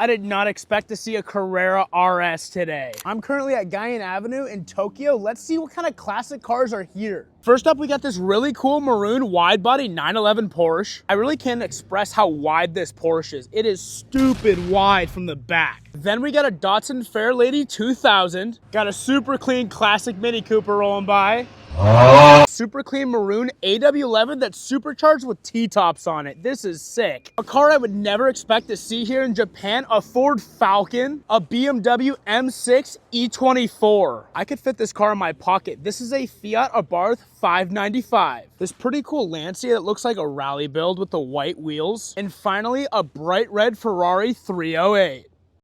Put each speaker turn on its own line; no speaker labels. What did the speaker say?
I did not expect to see a Carrera RS today. I'm currently at Giant Avenue in Tokyo. Let's see what kind of classic cars are here. First up, we got this really cool maroon wide body 911 Porsche. I really can't express how wide this Porsche is. It is stupid wide from the back. Then we got a Datsun Fairlady 2000. Got a super clean classic Mini Cooper rolling by. Super clean maroon AW11 that's supercharged with T-tops on it. This is sick. A car I would never expect to see here in Japan, a Ford Falcon, a BMW M6 E24. I could fit this car in my pocket. This is a Fiat Abarth 595. This pretty cool Lancia that looks like a rally build with the white wheels. And finally, a bright red Ferrari 308.